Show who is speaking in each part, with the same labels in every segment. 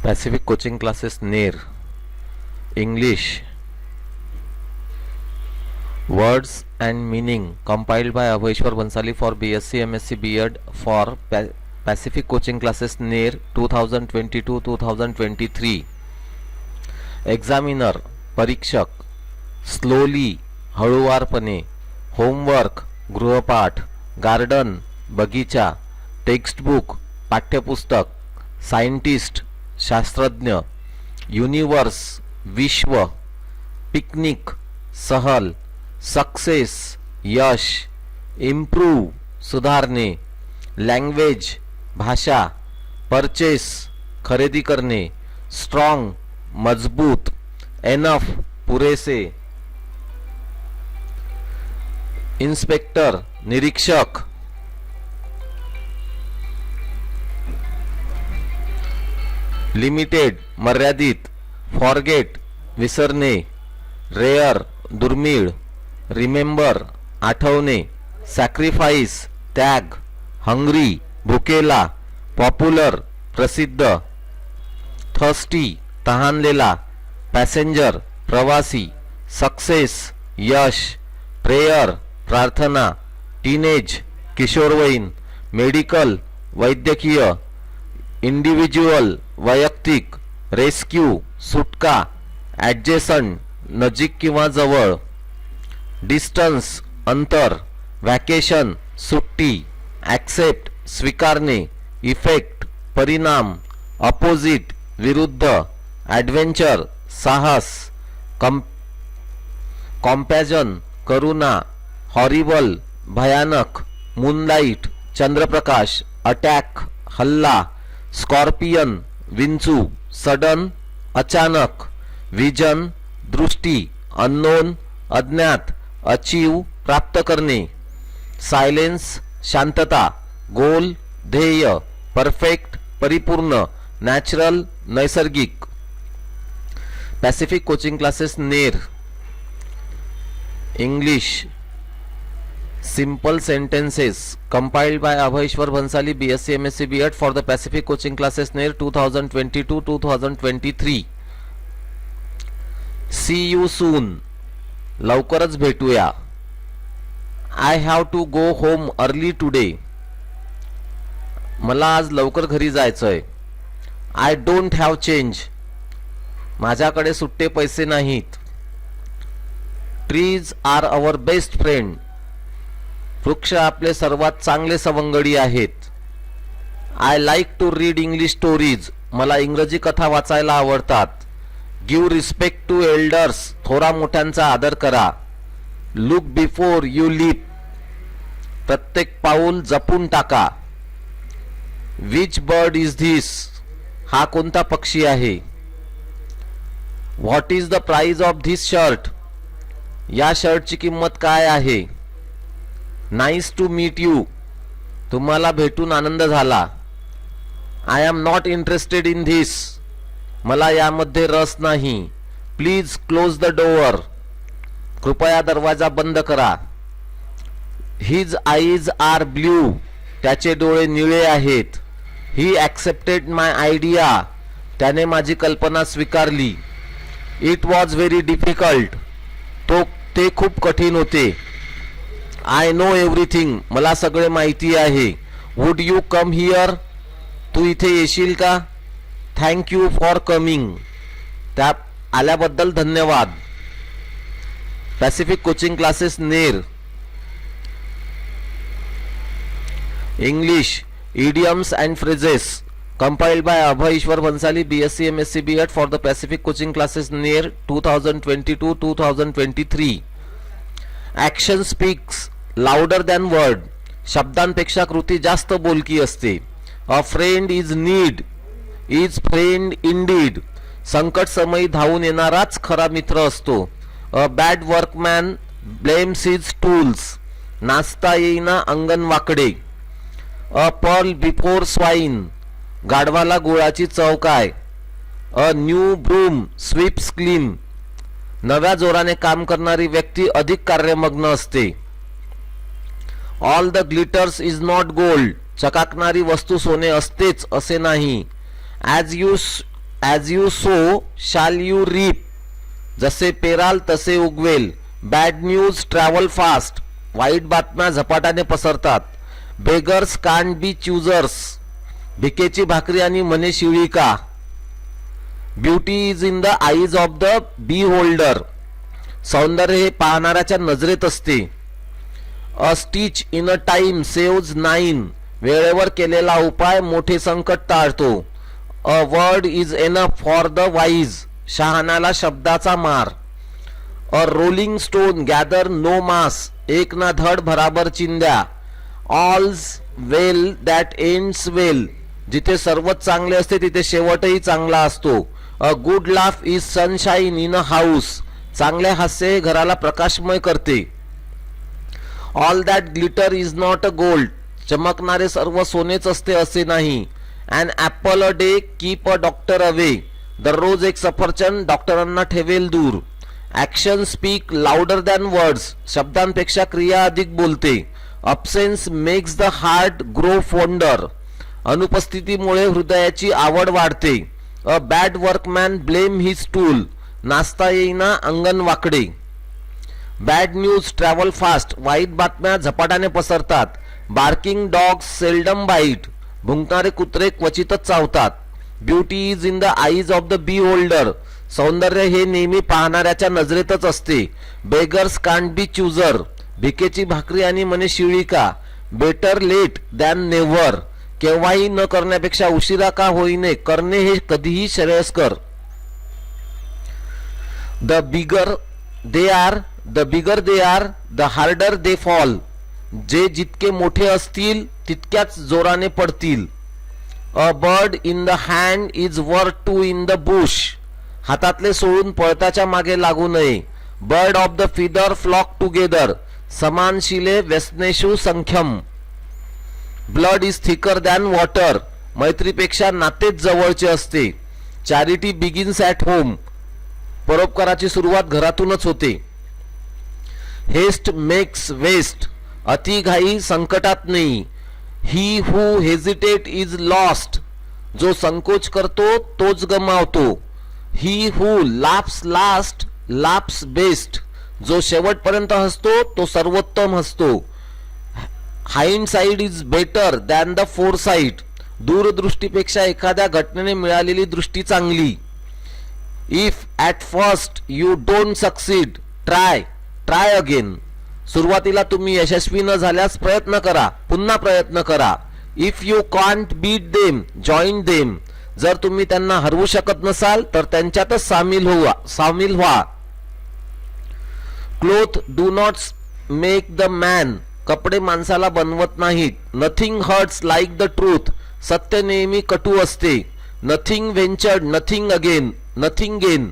Speaker 1: Pacific Coaching Classes near English Words and Meaning, compiled by Abhayeshwar Bansali for BSc MSc B.Ed for Pacific Coaching Classes near 2022-2023. Examiner परीक्षक slowly हळूवारपणे, homework गृहपाठ, garden बगीचा, textbook पाठ्यपुस्तक, scientist शास्त्रज्ञ, universe विश्व, picnic सहल, success यश, improve सुधारणे, language भाषा, परचेस खरेदी करणे, स्ट्रॉंग मजबूत, एनफ पुरेसे, इन्स्पेक्टर निरीक्षक, लिमिटेड मर्यादित, फॉरगेट विसरणे, रेअर दुर्मिळ, रिमेंबर आठवणे, सॅक्रिफाईस त्याग, हंग्री भुकेला, पॉप्युलर प्रसिद्ध, थर्स्टी तहानलेला, पॅसेंजर प्रवासी, सक्सेस यश, प्रेयर प्रार्थना, टीनेज किशोरवयीन, मेडिकल वैद्यकीय, इंडिव्हिज्युअल वैयक्तिक, रेस्क्यू सुटका, ॲडजेसंट नजीक किंवा जवळ, डिस्टन्स अंतर, व्हॅकेशन सुट्टी, ॲक्सेप्ट स्वीकारणे, इफेक्ट परिणाम, अपोजिट विरुद्ध, ॲडव्हेंचर साहस, कॉम्पॅजन करुणा, हॉरिबल भयानक, मूनलाइट चंद्रप्रकाश, अटॅक हल्ला, स्कॉर्पियन विंचू, सडन अचानक, विजन दृष्टी, अननोन अज्ञात, अचीव प्राप्त करणे, सायलेन्स शांतता, गोल ध्येय, परफेक्ट परिपूर्ण, नॅचरल नैसर्गिक. Pacific coaching classes Ner English Simple Sentences, compiled by Abhayeshwar Bansali BSc MSc B.Ed for the Pacific Coaching Classes near 2022-2023. See you soon, लवकरच भेटूया. I have to go home early today, मला आज लवकर घरी जायचंय. I don't have change, माझ्याकडे सुट्टे पैसे नाहीत. Trees are our best friend, वृक्ष आपले सर्वात चांगले सवंगडी आहेत. I like to read English stories, मला इंग्रजी कथा वाचायला आवडतात. गिव्ह रिस्पेक्ट टू एल्डर्स, थोरा मोठ्यांचा आदर करा. लुक बिफोर यू लीप, प्रत्येक पाऊल जपून टाका. विच बर्ड इज धिस, हा कोणता पक्षी आहे. What is the price of this shirt, या शर्टची किंमत काय आहे. नाईस टू मीट यू, तुम्हाला भेटून आनंद झाला. I am not interested in this, मला यामध्ये रस नाही. प्लीज क्लोज द डोअर, कृपया दरवाजा बंद करा. हिज आईज आर ब्ल्यू, त्याचे डोळे निळे आहेत. ही ॲक्सेप्टेड माय आयडिया, त्याने माझी कल्पना स्वीकारली. इट वॉज व्हेरी डिफिकल्ट, ते खूप कठीण होते. आय नो एव्हरीथिंग, मला सगळे माहिती आहे. वुड यू कम हिअर, तू इथे येशील का. थँक यू फॉर कमिंग, त्या आल्याबद्दल धन्यवाद. Pacific coaching classes Ner English idioms and phrases, compiled by Abhayeshwar Bansali BSc MSc B.Ed for the Pacific Coaching Classes near 2022-2023. Action speaks louder than word, शब्दांपेक्षा कृती जास्त बोलकी असते. A friend is need, is friend indeed, संकट समयी धावून येणाराच खरा मित्र असतो. A bad workman blames his tools, नाचता येईना अंगण वाकडे. अ पर्ल बिफोर स्वाईन, गाढवाला गुळाची चव काय. A new broom sweeps clean, नव्या जोराने काम करणारी व्यक्ती अधिक कार्यमग्न असते. All the glitters is not gold, चकाकणारी वस्तू सोने असतेच असे नाही. As you as you sow shall you reap. जसे पेराल तसे उगवेल. Bad news travel fast. वाईट बातम्या झपाट्याने पसरतात. Beggars can't be choosers. भिकेची भाकरी आणि मने शिळिका. Beauty is in the eyes of the beholder. सौंदर्य हे पाहणाऱ्याच्या नजरेत असते. A stitch in a time saves 9. वेळेवर केलेला उपाय मोठे संकट टाळतो. A word is enough for the wise. शहाण्याला शब्दाचा मार. A rolling stone gather no moss. एक ना धड भराभर चिंध्या. ऑल्स वेल दॅट एंड्स वेल. जिथे सर्वच चांगले असते तिथे शेवटही चांगला असतो. A good laugh is sunshine in a house. चांगले हास्य हे घराला प्रकाशमय करते. All that glitter is not a gold. चमकणारे सर्व सोनेच असते असे नाही. An apple a day keep a doctor away. दररोज एक सफरचंद डॉक्टरांना ठेवेल दूर. Action speak louder than words. शब्दांपेक्षा क्रिया अधिक बोलते. Absence makes the heart grow fonder. अनुपस्थितीमुळे हृदयाची आवड वाढते. A bad workman blame his tool. नाचता येईना अंगण वाकडे. Bad news travel fast. वाईट बातम्या झपाट्याने पसरतात. Barking dogs seldom bite. भुंकणारे कुत्रे क्वचितच चावतात. Beauty is in the eyes of the beholder. सौंदर्य हे नेहमी पाहणाऱ्याच्या नजरेतच असते. Beggars can't be chooser. भिकेची भाकरी आणि मने शिळिका. Better late than never. केव्हाही न करण्यापेक्षा उशिरा का होईने करणे हे कधीही श्रेयस्कर. The bigger they are the harder they fall. जे जितके मोठे असतील तितक्याच जोराने पडतील. A bird in the hand is worth 2 in the bush. हातातले सोडून पळताच्या मागे लागू नये. Bird of the feather flock together. समान शिले व्यसनेषु संख्यम. Blood is thicker than water. मैत्रीपेक्षा नातेच जवळचे असते. Charity begins at home. परोपकाराची सुरुवात घरातूनच होते. Haste makes waste. अतिघाई संकटात नाही. ही हू हेजिटेट इज लॉस्ट. जो संकोच करतो तोच गमावतो. He who laughs last laughs best. जो शेवटपर्यंत हसतो तो सर्वोत्तम हसतो. Hindsight is better than the foresight. दूरदृष्टीपेक्षा एखाद्या घटनेने मिळालेली दृष्टी चांगली. If at first you don't succeed try again. सुरुवातीला तुम्ही यशस्वी न झाल्यास प्रयत्न करा. पुन्हा प्रयत्न करा. If you can't beat them join them. जर तुम्ही त्यांना हरवू शकत नसाल तर त्यांच्यातच सामील व्हा. Cloth do not make the man. कपडे माणसाला बनवत नाहीत. Nothing hurts like the truth. सत्य नेहमी कटू असते. Nothing ventured nothing again nothing gain.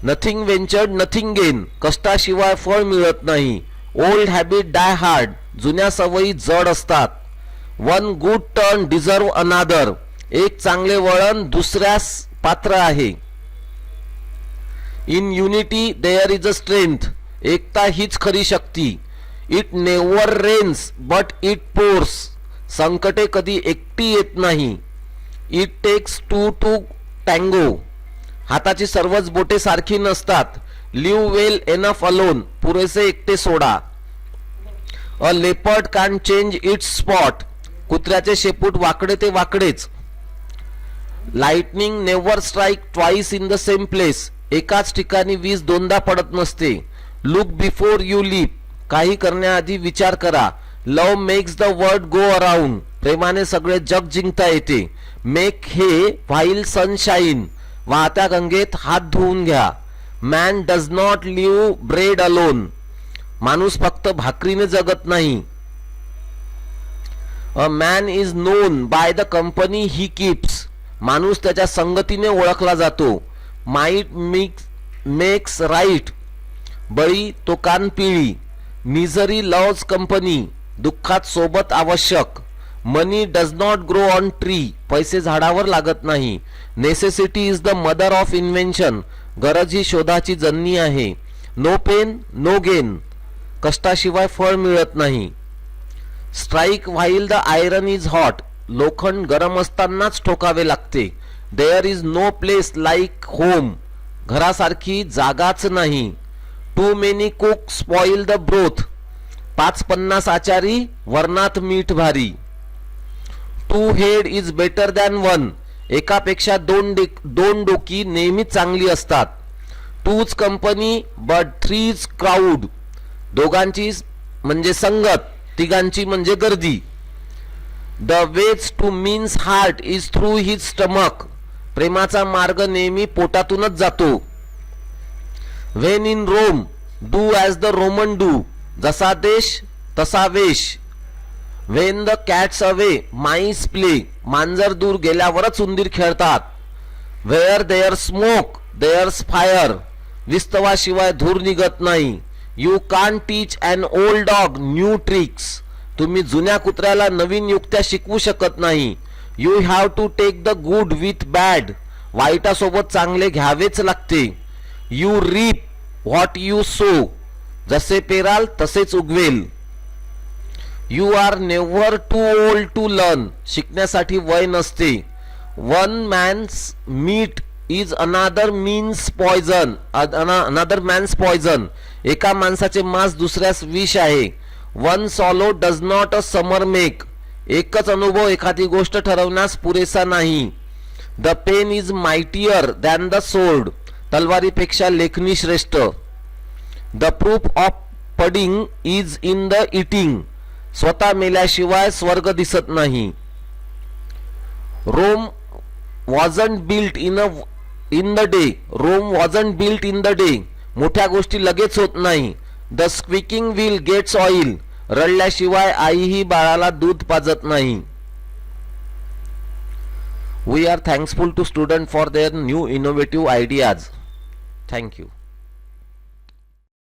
Speaker 1: Nothing ventured nothing gain. कष्टाशिवाय फळ मिळत नाही. Old habit die hard. जुन्या सवयी जड असतात. वन गुड टर्न डिझर्व अनादर. एक चांगले वळण दुसऱ्यास पात्र आहे. In unity there is a strength. एकता हीच खरी शक्ती. It never rains but it pours. संकटे कधी एकटी येत नाही. It takes two to tango. हाताची सर्वच बोटे सारखी नसतात. Live well enough alone. पुरेसे एकटे सोडा. A leopard can change its spot. कुत्र्याचे शेपूट वाकडे ते वाकडेच. Lightning never strike twice in the same place. एकाच ठिकाणी वीज दोनदा पडत नसते. Look before you leaf. काही करण्याआधी विचार करा. Love makes the world go around. प्रेमाने सगळे जग जिंकता येते. मेक हे व्हाईल सनशाईन. वाहत्या गंगेत हात धुवून घ्या. Man does not live bread alone. माणूस फक्त भाकरीने जगत नाही. A man is known by the company he keeps. माणूस त्याच्या संगतीने ओळखला जातो. Might makes right. बळी तो कान पिळी. Misery loves company. दुःखात सोबत आवश्यक. Money does not grow on tree. पैसे झाडावर लागत नाही. Necessity is the mother of invention. गरज ही शोधाची जननी आहे. No pain no gain. कष्टाशिवाय फळ मिळत नाही. Strike while the iron is hot. लोखंड गरम असतानाच ठोकावे लागते. There is no place like home. घरासारखी जागाच नाही. Too many cook spoil the broth. 550 आचारी वरणात मीठ भारी. Two head is better than one. एकापेक्षा दोन डोकी नेहमी चांगली असतात. Two's company but three's crowd. दोघांची म्हणजे संगत, तिघांची म्हणजे गर्दी. The ways to man's heart is through his stomach. प्रेमाचा मार्ग नेहमी पोटातूनच जातो. When in Rome do as the Roman do. जसा देश तसा वेश. When the cat's away mice play. मांजर दूर गेल्यावरच उंदीर खेळतात. Where there smoke there's fire. विस्तवाशिवाय धूर निघत नाही. You can teach an old dog new tricks. तुम्ही जुन्या कुत्र्याला नवीन युक्त्या शिकवू शकत नाही. You have to take the good with bad. वाईटासोबत चांगले घ्यावेच लागते. You reap what you sow. जसे पेराल तसेच उगवेल. You are never too old to learn. शिकण्यासाठी वय नसते. One man's meat is another man's poison. Another man's poison. एका माणसाचे मांस दुसऱ्यास विष आहे. One swallow does not a summer make. एकच अनुभव एखादी गोष्ट ठरवण्यास पुरेसा नाही. The pen is mightier than the sword. तलवारीपेक्षा लेखणी श्रेष्ठ. The proof of pudding is in the eating. स्वतः मेल्याशिवाय स्वर्ग दिसत नाही. Rome wasn't built in the day. Rome wasn't built in the day. मोठ्या गोष्टी लगेच होत नाही. The squeaking wheel gets oil. रडल्याशिवाय आईही बाळाला दूध पाजत नाही. We are thankful to student for their new innovative ideas. Thank you.